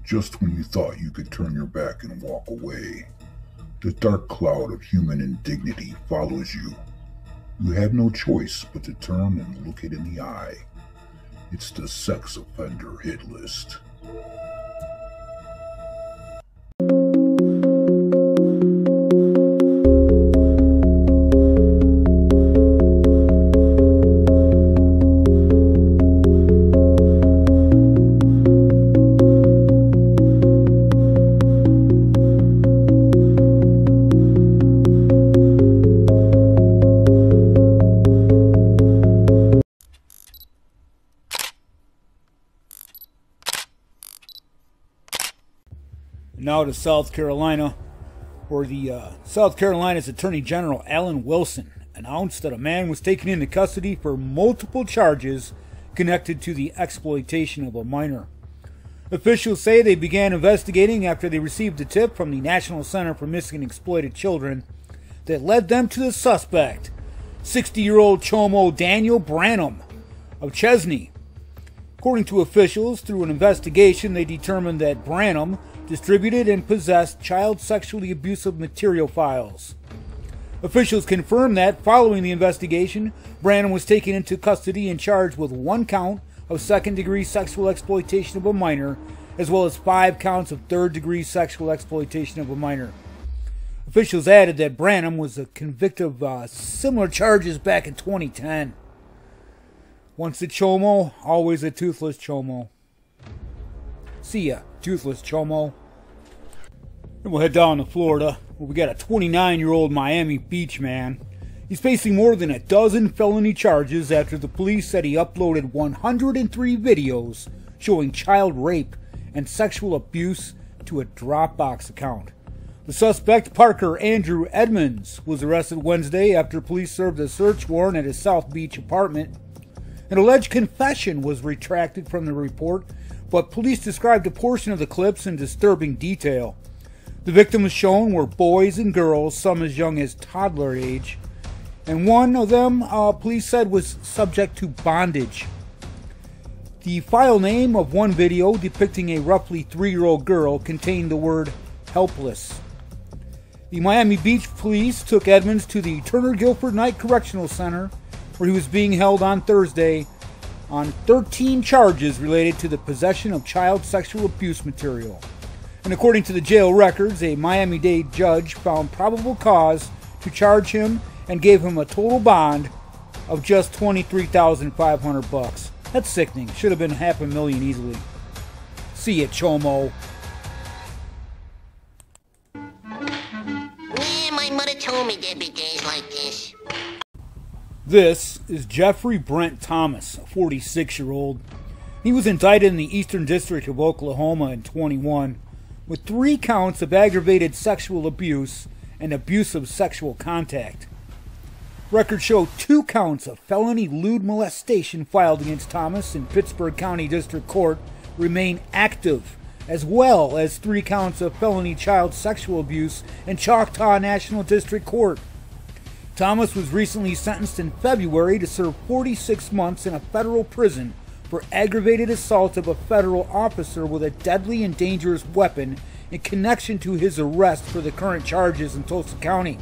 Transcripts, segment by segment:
Just when you thought you could turn your back and walk away, the dark cloud of human indignity follows you. You have no choice but to turn and look it in the eye. It's the sex offender hit list. Now to South Carolina, where the South Carolina's Attorney General Alan Wilson announced that a man was taken into custody for multiple charges connected to the exploitation of a minor. Officials say they began investigating after they received a tip from the National Center for Missing and Exploited Children that led them to the suspect, 60-year-old Chomo Daniel Branham of Chesney. According to officials, through an investigation, they determined that Branham distributed and possessed child sexually abusive material files. Officials confirmed that, following the investigation, Branham was taken into custody and charged with 1 count of second-degree sexual exploitation of a minor, as well as 5 counts of third-degree sexual exploitation of a minor. Officials added that Branham was convicted of similar charges back in 2010. Once a Chomo, always a toothless Chomo. See ya, toothless Chomo. Then we'll head down to Florida, where we got a 29-year-old Miami Beach man. He's facing more than a dozen felony charges after the police said he uploaded 103 videos showing child rape and sexual abuse to a Dropbox account. The suspect, Parker Andrew Edmonds, was arrested Wednesday after police served a search warrant at his South Beach apartment. An alleged confession was retracted from the report, but police described a portion of the clips in disturbing detail. The victims shown were boys and girls, some as young as toddler age, and one of them, police said, was subject to bondage. The file name of one video depicting a roughly 3-year-old girl contained the word helpless. The Miami Beach police took Edmonds to the Turner Guilford Night Correctional Center, where he was being held on Thursday on 13 charges related to the possession of child sexual abuse material. And according to the jail records, a Miami-Dade judge found probable cause to charge him and gave him a total bond of just $23,500. That's sickening. Should have been $500,000 easily. See ya, Chomo. Yeah, my mother told me there'd be days like this. This is Jeffrey Brent Thomas, a 46-year-old. He was indicted in the Eastern District of Oklahoma in 21 with 3 counts of aggravated sexual abuse and abusive sexual contact. Records show 2 counts of felony lewd molestation filed against Thomas in Pittsburgh County District Court remain active, as well as 3 counts of felony child sexual abuse in Choctaw National District Court. Thomas was recently sentenced in February to serve 46 months in a federal prison for aggravated assault of a federal officer with a deadly and dangerous weapon in connection to his arrest for the current charges in Tulsa County.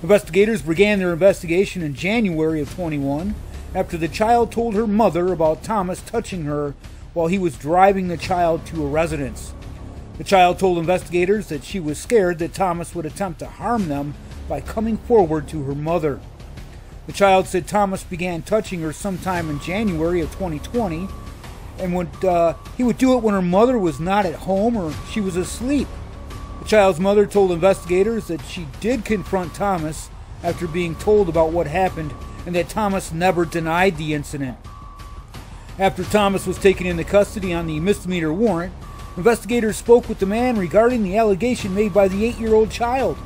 Investigators began their investigation in January of 21 after the child told her mother about Thomas touching her while he was driving the child to a residence. The child told investigators that she was scared that Thomas would attempt to harm them by coming forward to her mother. The child said Thomas began touching her sometime in January of 2020 and he would do it when her mother was not at home or she was asleep. The child's mother told investigators that she did confront Thomas after being told about what happened and that Thomas never denied the incident. After Thomas was taken into custody on the misdemeanor warrant, investigators spoke with the man regarding the allegation made by the 8-year-old child.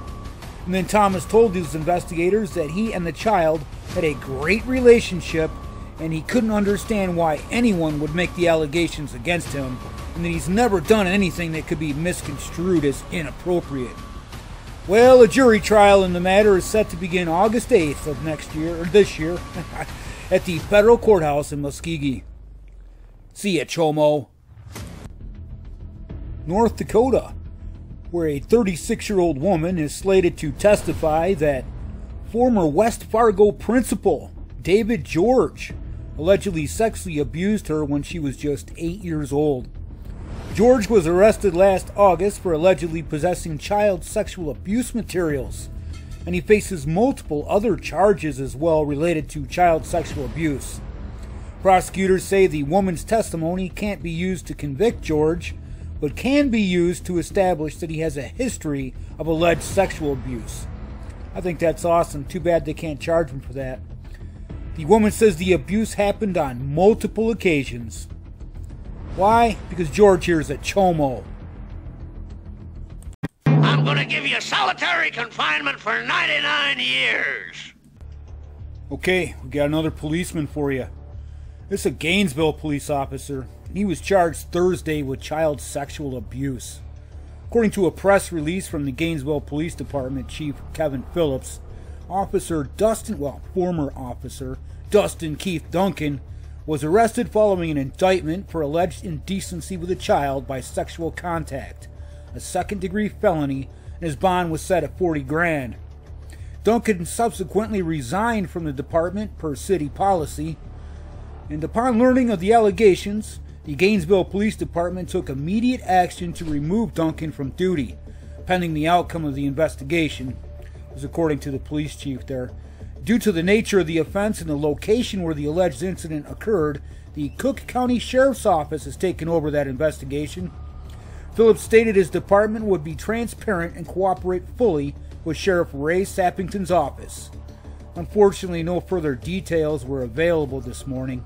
And then Thomas told these investigators that he and the child had a great relationship and he couldn't understand why anyone would make the allegations against him, and that he's never done anything that could be misconstrued as inappropriate. Well, a jury trial in the matter is set to begin August 8th of this year, at the federal courthouse in Muskogee. See ya, Chomo. North Dakota, where a 36-year-old woman is slated to testify that former West Fargo principal David George allegedly sexually abused her when she was just 8 years old. George was arrested last August for allegedly possessing child sexual abuse materials, and he faces multiple other charges as well related to child sexual abuse. Prosecutors say the woman's testimony can't be used to convict George, but can be used to establish that he has a history of alleged sexual abuse. I think that's awesome. Too bad they can't charge him for that. The woman says the abuse happened on multiple occasions. Why? Because George here is a chomo. I'm gonna give you solitary confinement for 99 years. Okay, we got another policeman for you. This is a Gainesville police officer. He was charged Thursday with child sexual abuse. According to a press release from the Gainesville Police Department Chief Kevin Phillips, former officer Dustin Keith Duncan was arrested following an indictment for alleged indecency with a child by sexual contact, a second-degree felony, and his bond was set at $40,000. Duncan subsequently resigned from the department per city policy, and upon learning of the allegations, the Gainesville Police Department took immediate action to remove Duncan from duty, pending the outcome of the investigation, as according to the police chief there. Due to the nature of the offense and the location where the alleged incident occurred, the Cook County Sheriff's Office has taken over that investigation. Phillips stated his department would be transparent and cooperate fully with Sheriff Ray Sappington's office. Unfortunately, no further details were available this morning,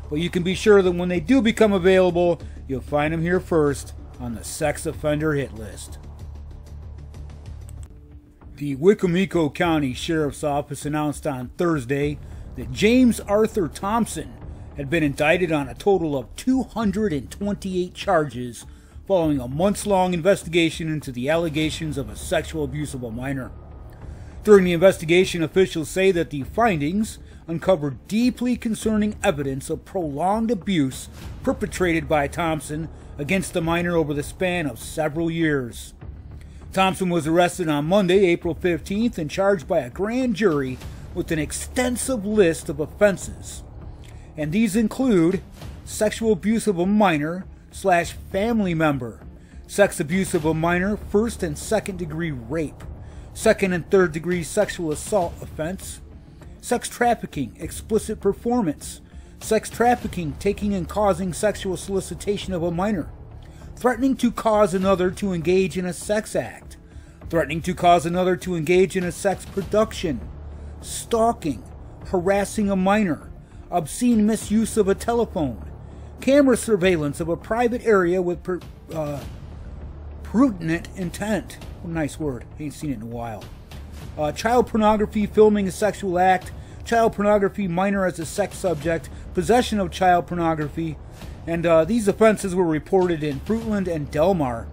but you can be sure that when they do become available, you'll find them here first on the sex offender hit list. The Wicomico County Sheriff's Office announced on Thursday that James Arthur Thompson had been indicted on a total of 228 charges following a months-long investigation into the allegations of a sexual abuse of a minor. During the investigation, officials say that the findings uncovered deeply concerning evidence of prolonged abuse perpetrated by Thompson against the minor over the span of several years. Thompson was arrested on Monday, April 15th, and charged by a grand jury with an extensive list of offenses. And these include sexual abuse of a minor / family member, sex abuse of a minor, first and second degree rape, second and third degree sexual assault offense, sex trafficking, explicit performance, sex trafficking, taking and causing sexual solicitation of a minor, threatening to cause another to engage in a sex act, threatening to cause another to engage in a sex production, stalking, harassing a minor, obscene misuse of a telephone, camera surveillance of a private area with prudent intent. What a nice word. Ain't seen it in a while. Child pornography, filming a sexual act, child pornography, minor as a sex subject, possession of child pornography, and these offenses were reported in Fruitland and Delmar,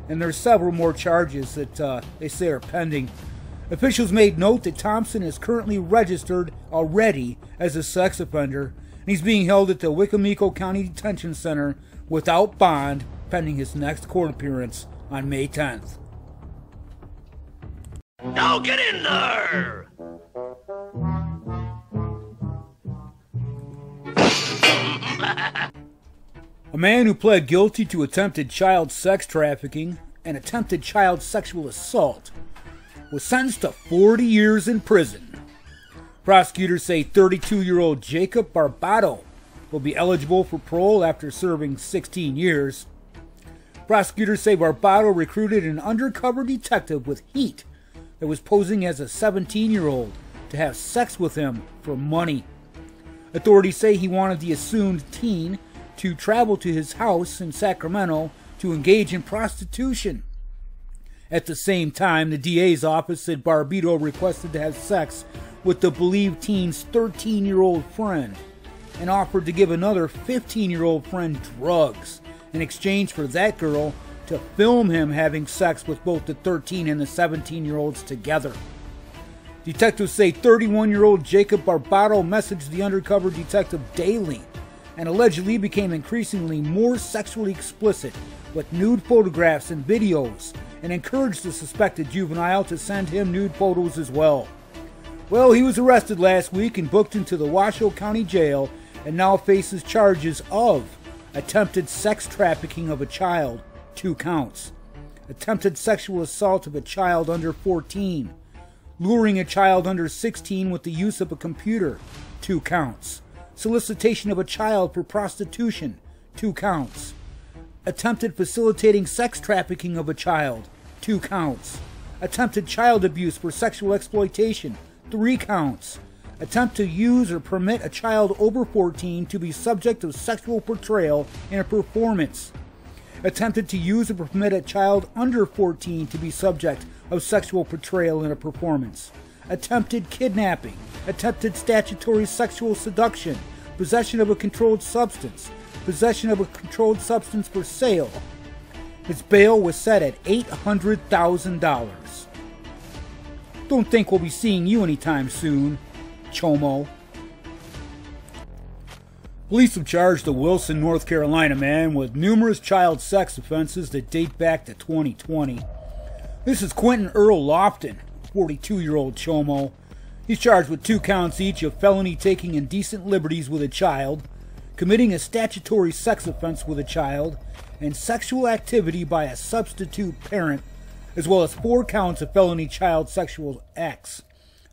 and there's several more charges that they say are pending. Officials made note that Thompson is currently registered already as a sex offender, and he's being held at the Wicomico County Detention Center without bond pending his next court appearance on May 10th. Now get in there! A man who pled guilty to attempted child sex trafficking and attempted child sexual assault was sentenced to 40 years in prison. Prosecutors say 32-year-old Jacob Barbado will be eligible for parole after serving 16 years. Prosecutors say Barbado recruited an undercover detective with heat that was posing as a 17-year-old to have sex with him for money. Authorities say he wanted the assumed teen to travel to his house in Sacramento to engage in prostitution. At the same time, the DA's office said Barbado requested to have sex with the believed teen's 13-year-old friend and offered to give another 15-year-old friend drugs in exchange for that girl to film him having sex with both the 13 and the 17-year-olds together. Detectives say 31-year-old Jacob Barbado messaged the undercover detective daily and allegedly became increasingly more sexually explicit with nude photographs and videos, and encouraged the suspected juvenile to send him nude photos as well. Well, he was arrested last week and booked into the Washoe County Jail and now faces charges of attempted sex trafficking of a child, 2 counts, attempted sexual assault of a child under 14, luring a child under 16 with the use of a computer, 2 counts, solicitation of a child for prostitution, 2 counts, attempted facilitating sex trafficking of a child, 2 counts, attempted child abuse for sexual exploitation, 3 counts, attempt to use or permit a child over 14 to be subject of sexual portrayal in a performance, attempted to use or permit a child under 14 to be subject of sexual portrayal in a performance, attempted kidnapping, attempted statutory sexual seduction, possession of a controlled substance, possession of a controlled substance for sale. His bail was set at $800,000. Don't think we'll be seeing you anytime soon, Chomo. Police have charged a Wilson, North Carolina man with numerous child sex offenses that date back to 2020. This is Quentin Earl Lofton, 42-year-old Chomo. He's charged with 2 counts each of felony taking indecent liberties with a child, committing a statutory sex offense with a child, and sexual activity by a substitute parent, as well as 4 counts of felony child sexual acts,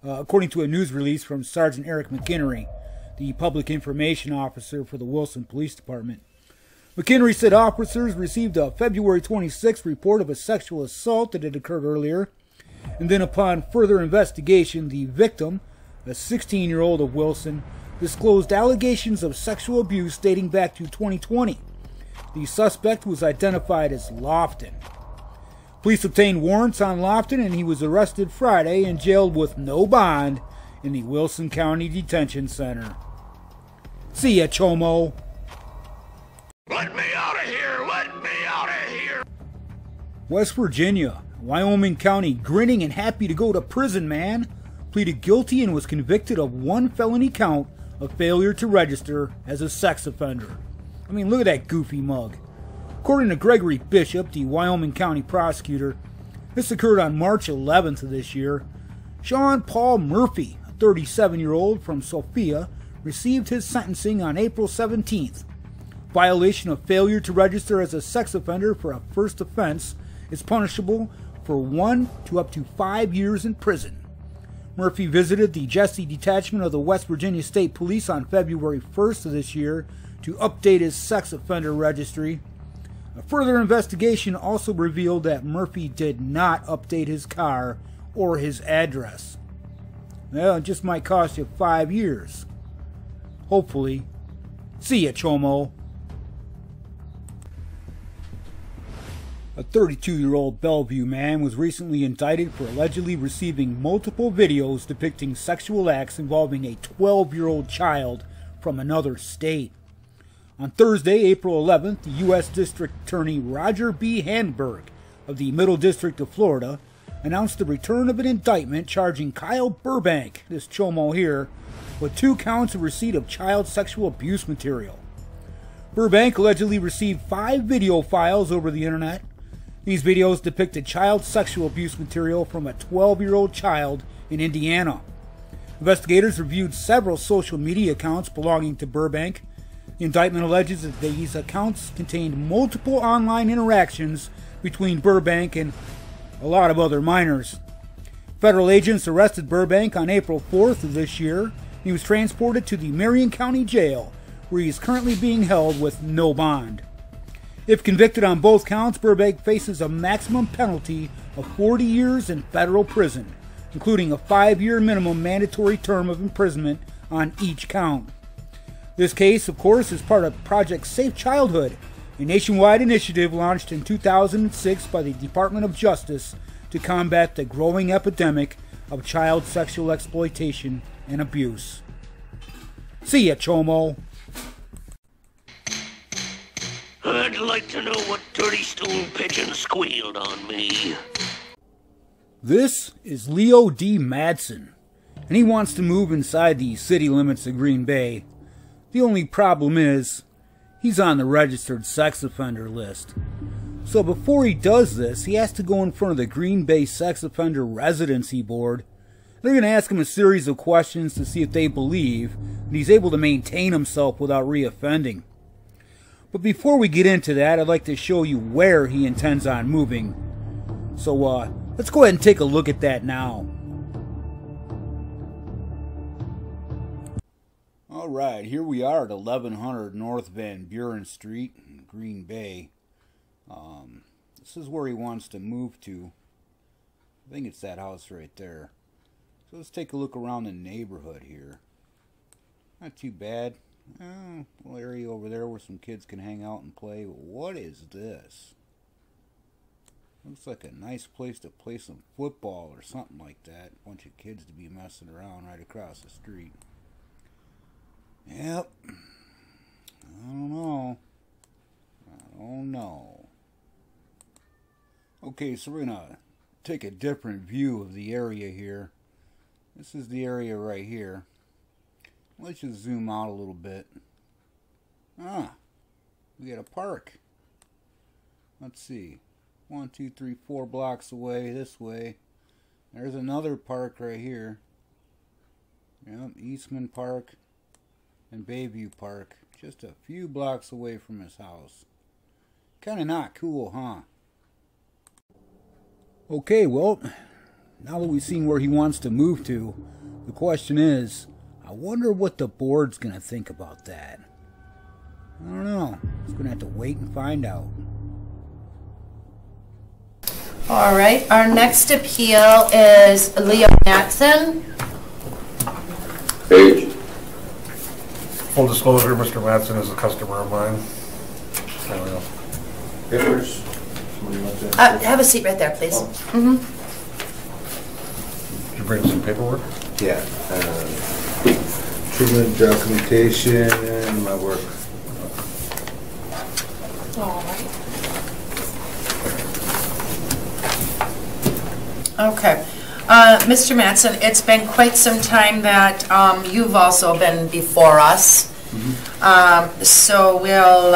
according to a news release from Sergeant Eric McHenry, the public information officer for the Wilson Police Department. McHenry said officers received a February 26th report of a sexual assault that had occurred earlier, and then upon further investigation, the victim, a 16-year-old of Wilson, disclosed allegations of sexual abuse dating back to 2020. The suspect was identified as Lofton. Police obtained warrants on Lofton, and he was arrested Friday and jailed with no bond in the Wilson County Detention Center. See ya, Chomo. Let me out of here! Let me out of here! West Virginia, Wyoming County, grinning and happy to go to prison man, pleaded guilty and was convicted of 1 felony count of failure to register as a sex offender. I mean, look at that goofy mug. According to Gregory Bishop, the Wyoming County prosecutor, this occurred on March 11th of this year. Sean Paul Murphy, a 37-year-old from Sophia, received his sentencing on April 17th. Violation of failure to register as a sex offender for a first offense is punishable for 1 to up to 5 years in prison. Murphy visited the Jesse Detachment of the West Virginia State Police on February 1st of this year to update his sex offender registry. A further investigation also revealed that Murphy did not update his car or his address. Well, it just might cost you 5 years. Hopefully. See ya, Chomo. A 32-year-old Bellevue man was recently indicted for allegedly receiving multiple videos depicting sexual acts involving a 12-year-old child from another state. On Thursday, April 11th, the U.S. District Attorney Roger B. Handberg of the Middle District of Florida announced the return of an indictment charging Kyle Burbank, this Chomo here, with 2 counts of receipt of child sexual abuse material. Burbank allegedly received 5 video files over the internet. These videos depicted child sexual abuse material from a 12-year-old child in Indiana. Investigators reviewed several social media accounts belonging to Burbank. The indictment alleges that these accounts contained multiple online interactions between Burbank and a lot of other minors. Federal agents arrested Burbank on April 4th of this year. He was transported to the Marion County Jail, where he is currently being held with no bond. If convicted on both counts, Burbank faces a maximum penalty of 40 years in federal prison, including a 5-year minimum mandatory term of imprisonment on each count. This case, of course, is part of Project Safe Childhood, a nationwide initiative launched in 2006 by the Department of Justice to combat the growing epidemic of child sexual exploitation and abuse. See ya, Chomo. I'd like to know what dirty stone pigeon squealed on me. This is Leo D. Madsen, and he wants to move inside the city limits of Green Bay. The only problem is, he's on the registered sex offender list. So before he does this, he has to go in front of the Green Bay Sex Offender Residency Board. They're going to ask him a series of questions to see if they believe that he's able to maintain himself without reoffending. But before we get into that, I'd like to show you where he intends on moving. So let's go ahead and take a look at that now. Alright, here we are at 1100 North Van Buren Street in Green Bay. This is where he wants to move to. I think it's that house right there. So let's take a look around the neighborhood here. Not too bad. Little area over there where some kids can hang out and play. What is this? Looks like a nice place to play some football or something like that. Bunch of kids to be messing around right across the street. Yep. I don't know. Okay, so we're gonna take a different view of the area here. This is the area right here. Let's just zoom out a little bit. We got a park. Let's see. 1, 2, 3, 4 blocks away this way. There's another park right here. Yep, Eastman Park and Bayview Park. Just a few blocks away from his house. Kinda not cool, huh? Okay, well, now that we've seen where he wants to move to, the question is, I wonder what the board's going to think about that. I don't know. Just going to have to wait and find out. All right, our next appeal is Leo Matson. Age? Full disclosure, Mr. Matson is a customer of mine. Papers? Have a seat right there, please. Did you bring some paperwork? Yeah. Treatment documentation and my work. All right. Okay. Mr. Matson, it's been quite some time that you've also been before us. So we'll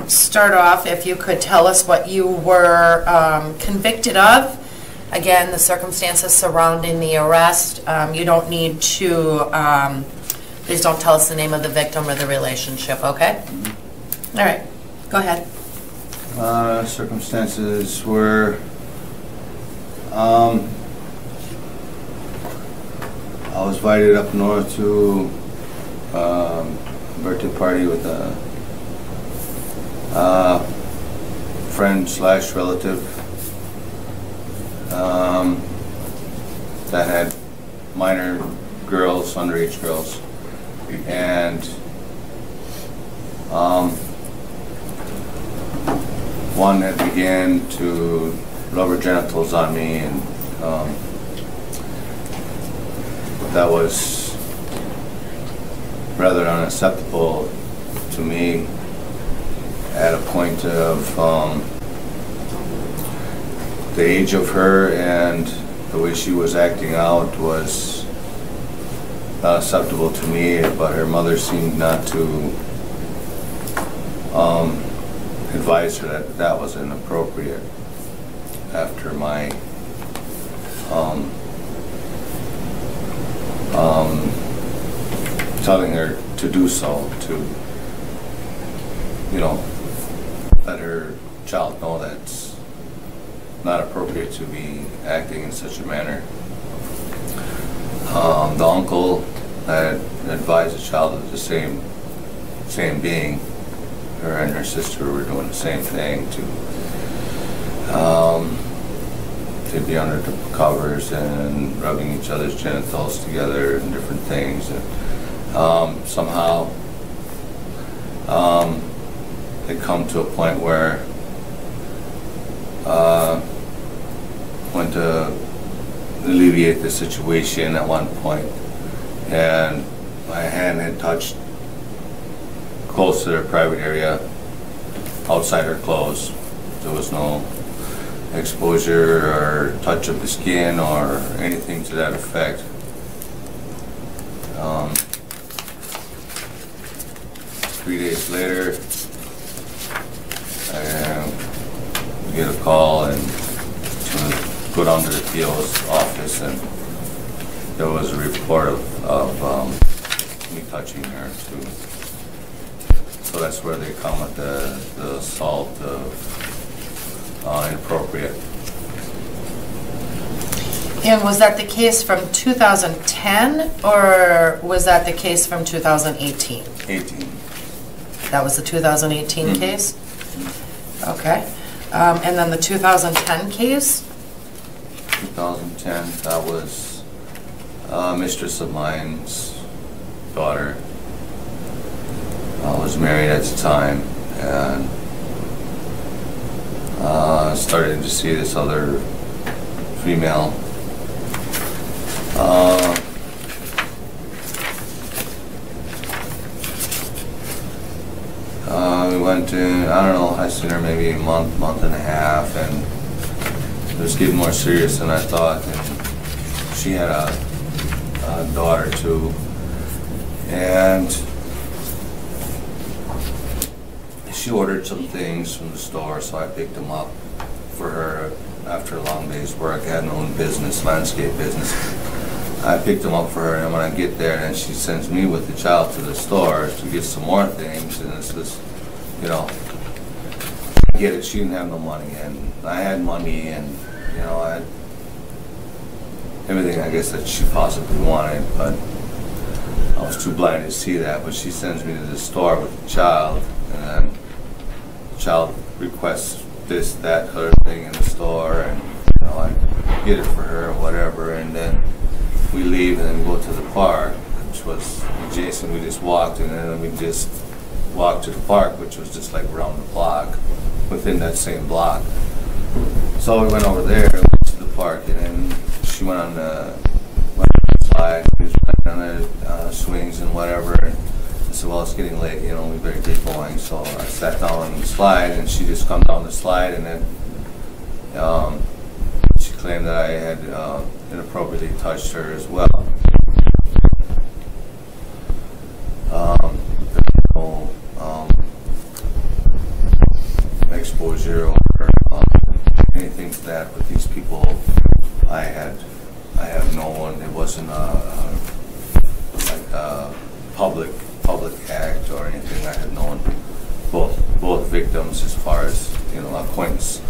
start off, if you could tell us what you were convicted of. Again, the circumstances surrounding the arrest. You don't need to, please don't tell us the name of the victim or the relationship, okay? All right, go ahead. Circumstances were I was invited up north to a birthday party with a friend / relative that had minor girls, underage girls, and one had began to rub her genitals on me, and that was rather unacceptable to me at a point of the age of her and the way she was acting out was not acceptable to me, but her mother seemed not to advise her that that was inappropriate after my telling her to do so, to, you know, let her child know that it's not appropriate to be acting in such a manner. The uncle had advised the child of the same being. Her and her sister were doing the same thing, they'd be under the covers and rubbing each other's genitals together and different things. And somehow it come to a point where went to alleviate the situation at one point, and my hand had touched close to their private area outside her clothes. There was no exposure or touch of the skin or anything to that effect. 3 days later, I get a call and to go down to the PO's office, and there was a report of me touching her too. So that's where they come with the assault of inappropriate. And was that the case from 2010, or was that the case from 2018? 18. That was the 2018 case? Okay. And then the 2010 case? 2010, that was a mistress of mine's daughter. I was married at the time, and started to see this other female. We went in, I don't know, I seen her maybe a month and a half, and it was getting more serious than I thought. And she had a daughter too, and she ordered some things from the store, so I picked them up for her after a long day's work. I had my own business, landscape business. I picked them up for her, and when I get there, and she sends me with the child to the store to get some more things, and it's this, you know, I get it, she didn't have no money, and I had money, and, you know, I had everything, I guess, that she possibly wanted, but I was too blind to see that. But she sends me to the store with the child, and then the child requests this, that, other thing in the store, and, you know, I get it for her or whatever, and then we leave and then go to the park, which was adjacent. We just walked, and then we just walked to the park, which was just like around the block, within that same block. So we went over there to the park, and then she went on the slide, she was on the swings and whatever, and I said, well, it's getting late, you know, we better get going. So I sat down on the slide, and she just come down the slide, and then she claimed that I had inappropriately touched her as well. Exposure or anything to that with these people. I have known it wasn't like a public act or anything. I had known both victims as far as, you know, acquaintance.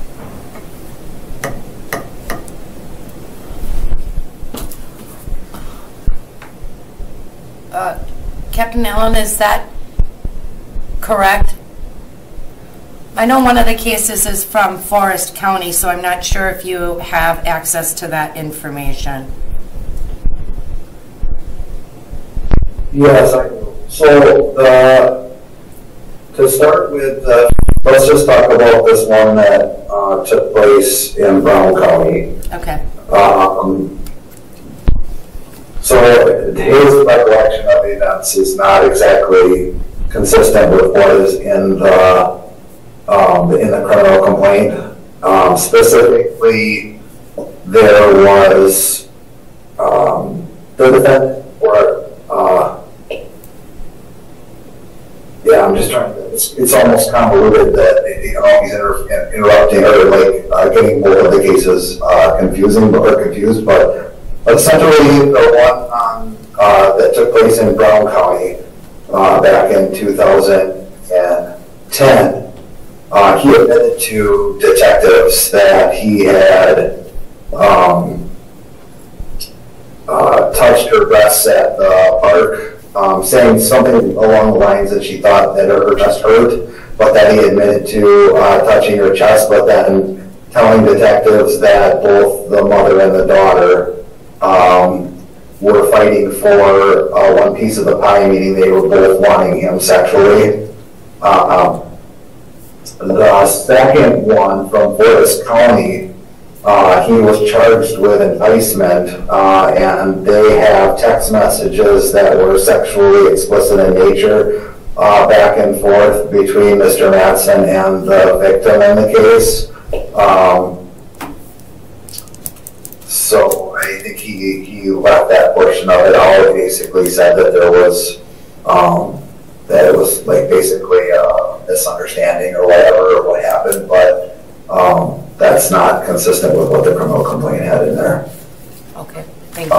Captain Allen, is that correct? I know one of the cases is from Forest County, so I'm not sure if you have access to that information. Yes, I do. So to start with, let's just talk about this one that took place in Brown County. Okay. So his recollection of the events is not exactly consistent with what is in the criminal complaint. Specifically, there was the defendant, I'm just trying to, it's almost convoluted that, you know, he's interrupting or like getting both of the cases confused, but essentially the one that took place in Brown County back in 2010, he admitted to detectives that he had touched her breasts at the park, saying something along the lines that she thought that her chest hurt, but that he admitted to touching her chest, but then telling detectives that both the mother and the daughter were fighting for one piece of the pie, meaning they were both wanting him sexually. The second one from Forest County, he was charged with enticement, and they have text messages that were sexually explicit in nature back and forth between Mr. Mattson and the victim in the case. So I think he left that portion of it out. Basically said that there was that it was like basically a misunderstanding or whatever, or what happened, but that's not consistent with what the criminal complaint had in there. Okay, thank you.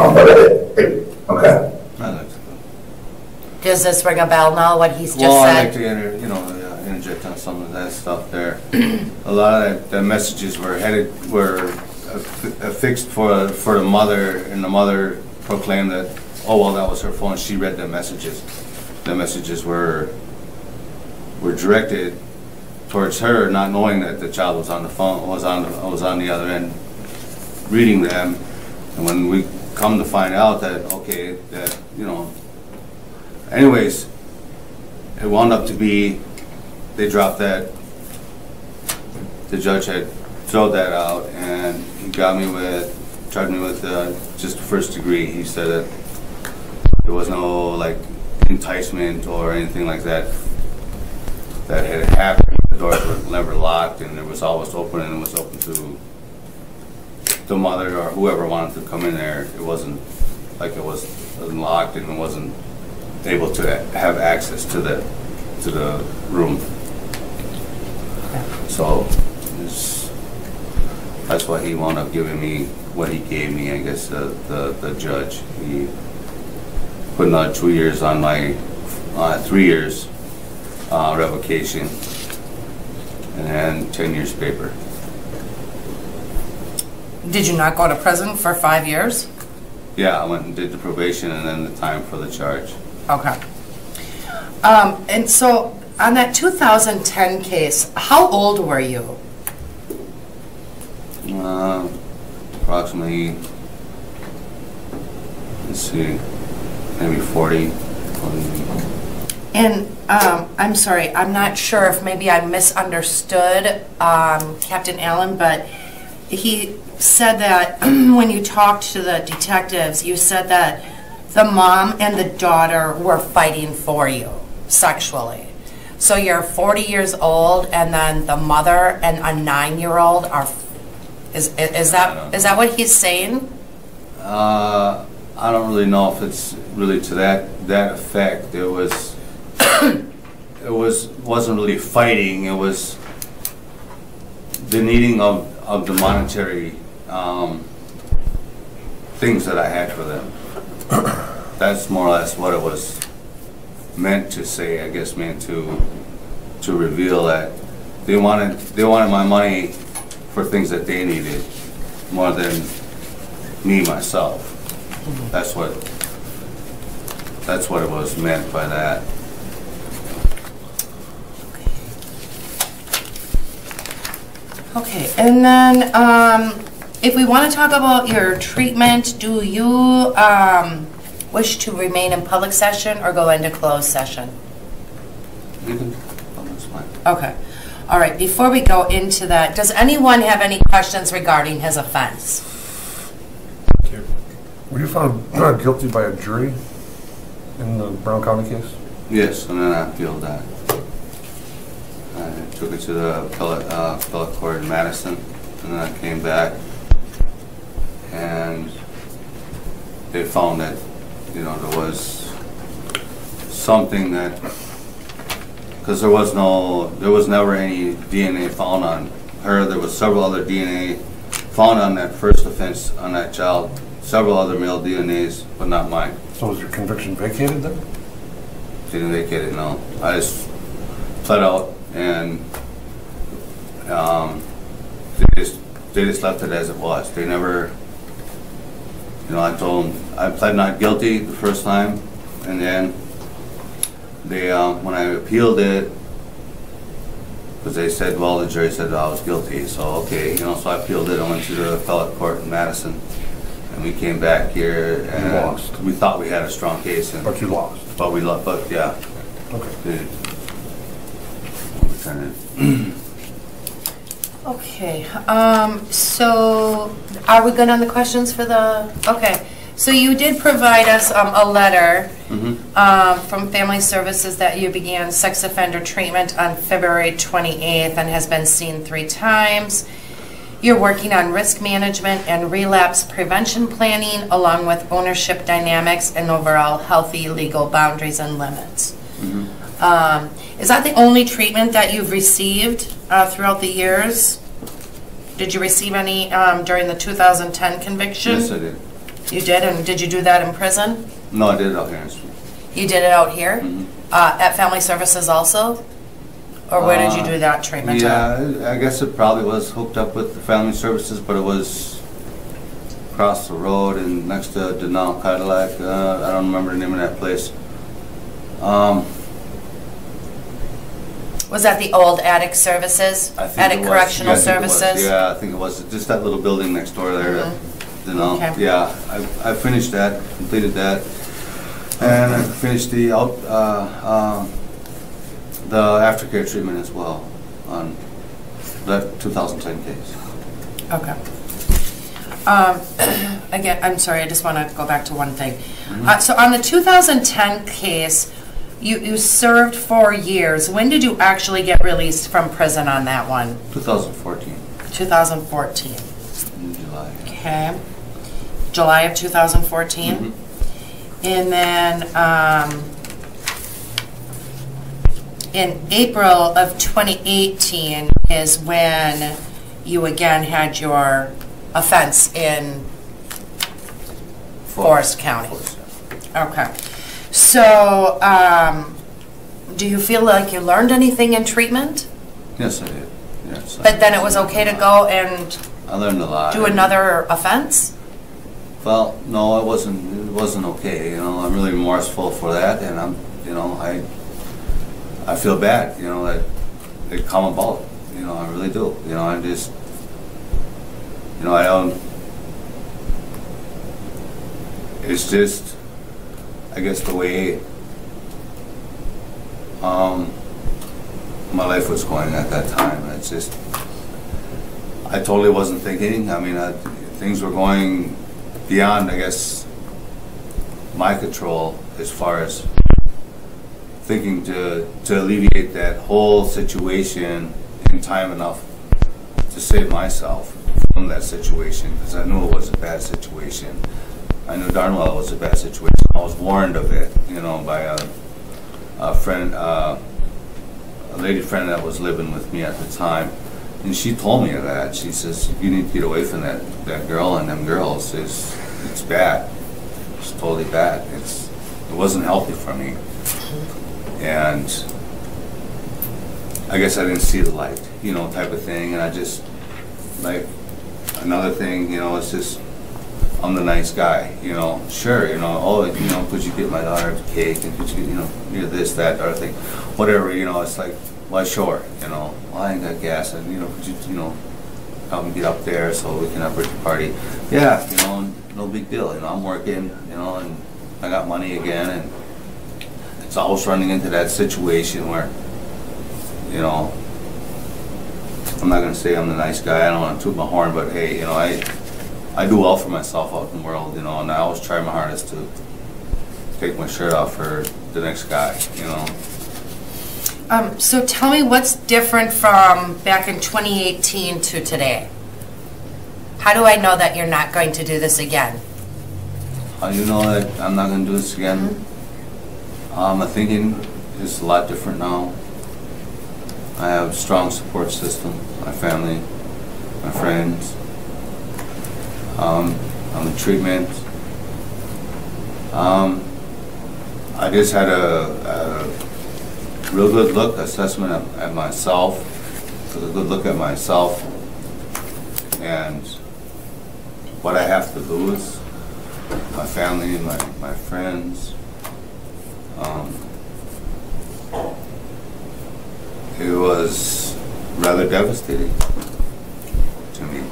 But okay. Does this ring a bell now, what he's just Well, said? I'd like to interject on some of that stuff there. A lot of the messages were affixed for the mother, and the mother proclaimed that, oh, well, that was her phone. She read the messages. The messages were directed towards her, not knowing that the child was on the phone, was on the other end reading them. And when we come to find out that, okay, that, anyways, it wound up to be, they dropped that, the judge had thrown that out, and he charged me with just first degree. He said that there was no, like, enticement or anything like that that had happened. The doors were never locked, and it was always open, and it was open to the mother or whoever wanted to come in there. It wasn't like it wasn't locked, and it wasn't able to have access to the room. So that's why he wound up giving me what he gave me. I guess the judge, he put another 2 years on my 3 years revocation, and then 10 years paper. Did you not go to prison for 5 years? Yeah, I went and did the probation and then the time for the charge. Okay. And so on that 2010 case, how old were you? Approximately, let's see, maybe 40. And I'm sorry, I'm not sure if maybe I misunderstood Captain Allen, but he said that when you talked to the detectives, you said that the mom and the daughter were fighting for you sexually. So you're 40 years old, and then the mother and a 9-year-old are. Is that what he's saying? I don't really know if it's really to that effect. It was wasn't really fighting. It was the needing of the monetary things that I had for them. That's more or less what it was meant to say. I guess meant to reveal that they wanted my money for things that they needed more than me myself. That's what it was meant by that. Okay, and then if we want to talk about your treatment, do you wish to remain in public session or go into closed session? You can, that's fine. Okay. All right, before we go into that, does anyone have any questions regarding his offense? Were you found guilty by a jury in the Brown County case? Yes, and then I appealed that. I took it to the appellate court in Madison, and then I came back, and they found that, there was something that, because there was never any DNA found on her. There was several other DNA found on that first offense on that child, several other male DNAs, but not mine. So was your conviction vacated then? Didn't vacate it, no. I just pled out, and they just left it as it was. They never, I told them I pled not guilty the first time, and then they, when I appealed it, because they said, well, the jury said I was guilty, so okay, so I appealed it. I went to the appellate court in Madison, and we came back here, and you lost. We thought we had a strong case, But you lost. But we lost. But yeah. Okay. Okay, so are we good on the questions for the, okay. So you did provide us a letter from Family Services that you began sex offender treatment on February 28th and has been seen 3 times. You're working on risk management and relapse prevention planning along with ownership dynamics and overall healthy legal boundaries and limits. Is that the only treatment that you've received throughout the years? Did you receive any during the 2010 conviction? Yes, I did. You did, and did you do that in prison? No, I did it out here in the street. You did it out here? Mhm. At Family Services also? Or where did you do that treatment at? Yeah, I guess it probably was hooked up with the Family Services, but it was across the road and next to Denal Cadillac. I don't remember the name of that place. Was that the old Attic Services? I think Attic it was. Correctional Yeah, I think it was. Services? Yeah, I think it was just that little building next door there. Denal. Okay. Yeah, I finished that, completed that, and I finished the aftercare treatment as well on that 2010 case. Okay. Again, I'm sorry, I just want to go back to one thing. So on the 2010 case, you served 4 years. When did you actually get released from prison on that one? 2014. 2014. In July. Okay. July of 2014? And then in April of 2018 is when you again had your offense in Forest County. Okay. So, do you feel like you learned anything in treatment? Yes, I did. Yes. But then it was okay to go and I learned a lot. do another offense? Well, no, it wasn't okay. You know, I'm really remorseful for that, and I feel bad. You know, that it come about. You know, I really do. You know, I just, you know, I don't. It's just, I guess the way my life was going at that time. It's just, I totally wasn't thinking. I mean, things were going beyond, I guess, my control as far as thinking to alleviate that whole situation in time enough to save myself from that situation, because I knew it was a bad situation. I knew darn well it was a bad situation. I was warned of it, you know, by a friend, a lady friend that was living with me at the time, and she told me that. She says, "You need to get away from that girl and them girls. It's bad. It's totally bad. It wasn't healthy for me." And I guess I didn't see the light, you know, type of thing. And I just, like, another thing, you know, it's just, I'm the nice guy, you know. Sure, you know, oh, you know, could you get my daughter a cake, and could you, you know, this, that, other thing, whatever, you know. It's like, why, sure, you know, well, I ain't got gas, and, you know, could you know, help me get up there so we can have a birthday party? Yeah, you know, no big deal, you know, I'm working, you know, and I got money again, and it's always running into that situation where, you know, I'm not gonna say I'm the nice guy, I don't want to toot my horn, but hey, you know, I do well for myself out in the world, you know, and I always try my hardest to take my shirt off for the next guy, you know. So tell me what's different from back in 2018 to today? How do I know that you're not going to do this again? How do you know that I'm not going to do this again? My thinking is a lot different now. I have a strong support system, my family, my friends. I'm in treatment. I just had a real good assessment at myself, a good look at myself and what I have to lose, my family, my friends. It was rather devastating to me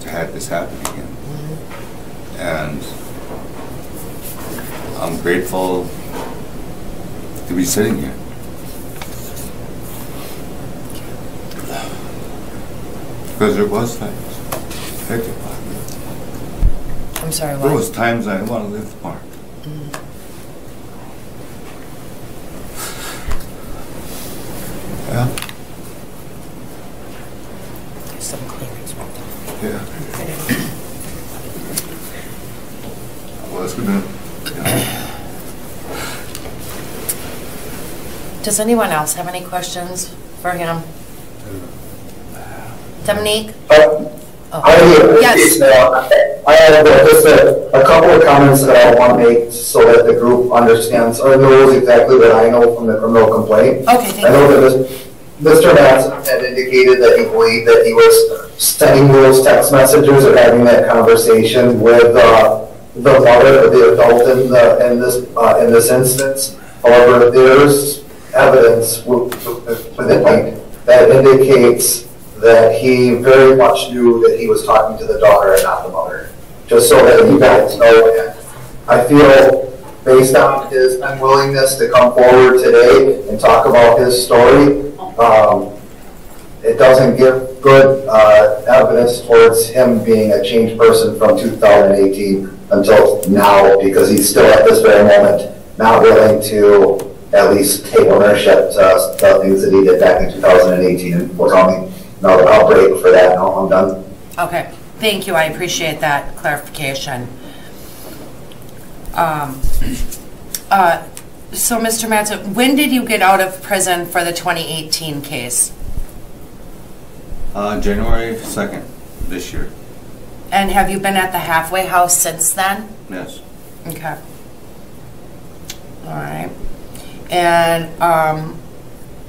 to have this happen again. And I'm grateful to be sitting here. Because there was times, I'm sorry, what? there was times I want to live apart. Yeah. Some clearance. Yeah. Well, it's gonna. Does anyone else have any questions for him? Dominique? Yes. I have just a couple of comments that I want to make so that the group understands or knows exactly what I know from the criminal complaint. Okay, thank you. I know that Mr. Matson had indicated that he believed that he was sending those text messages or having that conversation with the mother or the adult in this instance. However, there's evidence within that indicates that he very much knew that he was talking to the daughter and not the mother. Just so that you guys know, and I feel based on his unwillingness to come forward today and talk about his story, it doesn't give good evidence towards him being a changed person from 2018 until now, because he's still at this very moment not willing to at least take ownership to the things that he did back in 2018 and will tell me, no, I'll break for that. No, I'm done. Okay, thank you. I appreciate that clarification. So, Mr. Matson, when did you get out of prison for the 2018 case? January 2nd this year. And have you been at the halfway house since then? Yes. Okay. All right. And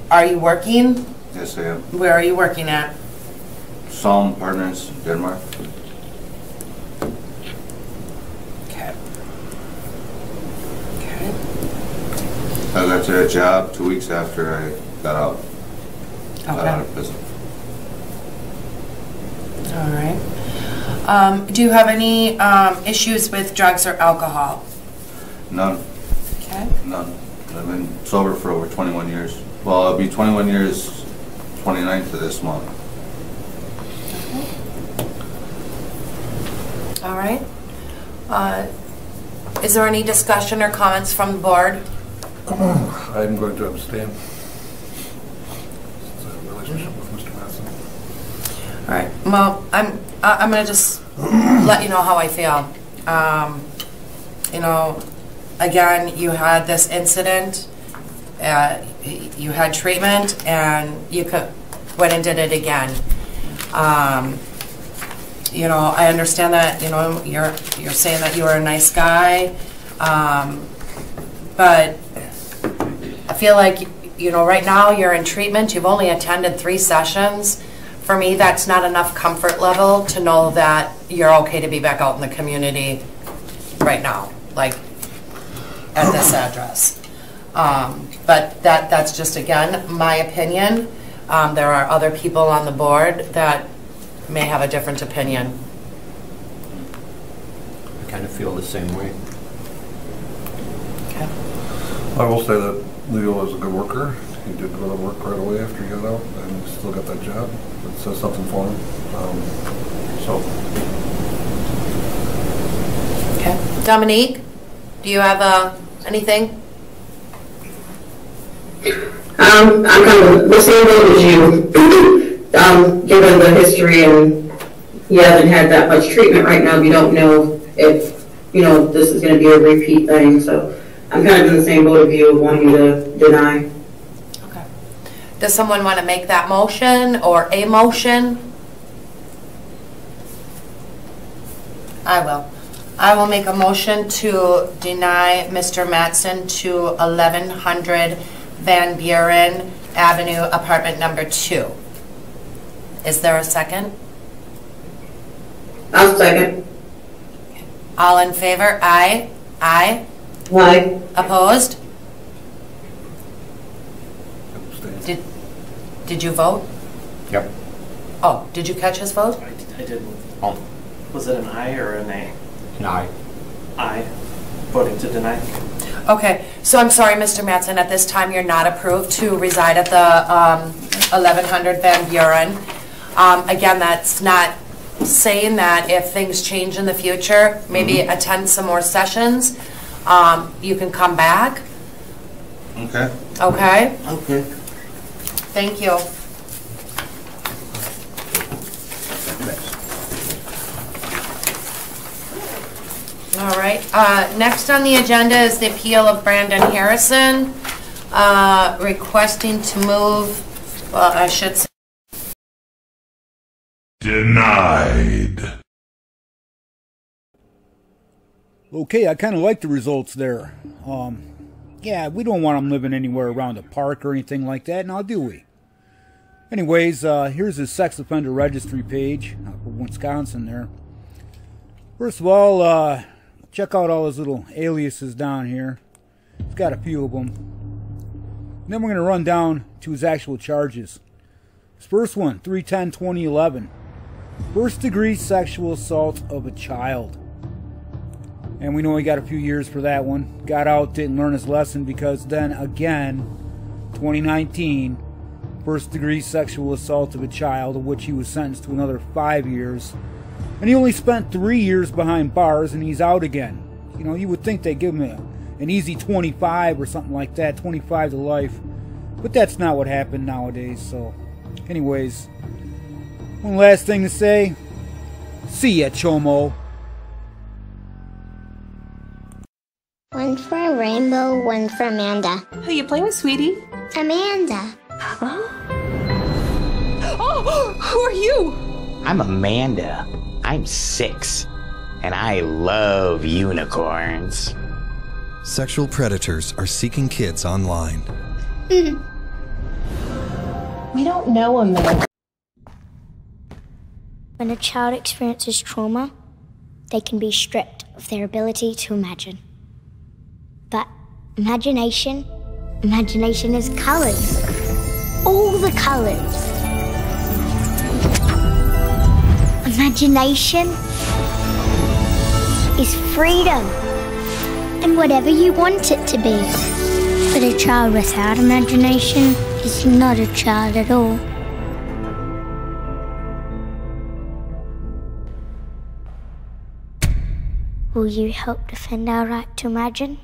are you working? Yes, I am. Where are you working at? Psalm Partners, Denmark. Okay. Okay. I got to a job 2 weeks after I got out. Got out of prison. All right. Do you have any issues with drugs or alcohol? None. Okay. None. I've been sober for over 21 years. Well, I'll be 21 years 29th of this month. Okay. All right. Is there any discussion or comments from the board? I'm going to abstain. It's a relationship with Mr. Matson. All right. Well, I'm going to just let you know how I feel. You know, again, you had this incident, you had treatment, and you went and did it again. You know, I understand that, you know, you're saying that you were a nice guy, but I feel like, you know, right now you're in treatment, you've only attended 3 sessions. For me, that's not enough comfort level to know that you're okay to be back out in the community right now, like at this address. But that's just, again, my opinion. There are other people on the board that may have a different opinion. I kind of feel the same way. Okay. I will say that Leo is a good worker. He did go to work right away after he got out and still got that job. It says something for him. Okay. Dominique, do you have anything? I'm kind of the same way as you. Given the history, and he hasn't had that much treatment right now, we don't know if, you know, this is going to be a repeat thing. So I'm kind of in the same boat of you, wanting to deny. Okay. Does someone want to make that motion or a motion? I will. I will make a motion to deny Mr. Matson to 1100 Van Buren Avenue, apartment number 2. Is there a second? I'll second. All in favor? Aye. Aye. Aye. Opposed? Abstain. Did you vote? Yep. Oh, did you catch his vote? I did. Oh, Was it an aye or an nay? an aye. Aye. Voting to deny. Okay, so I'm sorry, Mr. Matson, at this time you're not approved to reside at the 1100 Van Buren. Again, that's not saying that if things change in the future, maybe attend some more sessions, you can come back. Okay. Okay? Okay. Thank you. All right, next on the agenda is the appeal of Brandon Harrison. Requesting to move, well, I should say. Denied. Okay, I kind of like the results there. Yeah, we don't want them living anywhere around a park or anything like that, now do we? Anyways, here's his sex offender registry page for Wisconsin there. First of all, check out all his little aliases down here. He's got a few of them. And then we're going to run down to his actual charges. His first one, 3/10/2011. First degree sexual assault of a child. And we know he got a few years for that one. Got out, didn't learn his lesson, because then again, 2019, first degree sexual assault of a child, of which he was sentenced to another 5 years. And he only spent 3 years behind bars, and he's out again. You know, you would think they'd give him an easy 25 or something like that, 25 to life. But that's not what happened nowadays, so. Anyways, one last thing to say. See ya, Chomo. One for Rainbow, one for Amanda. Who you playing with, sweetie? Amanda. Huh? Oh, who are you? I'm Amanda. I'm 6. And I love unicorns. Sexual predators are seeking kids online. We don't know Amanda. When a child experiences trauma, they can be stripped of their ability to imagine. But imagination is colors. All the colors. Imagination is freedom. And whatever you want it to be. But a child without imagination is not a child at all. Will you help defend our right to imagine?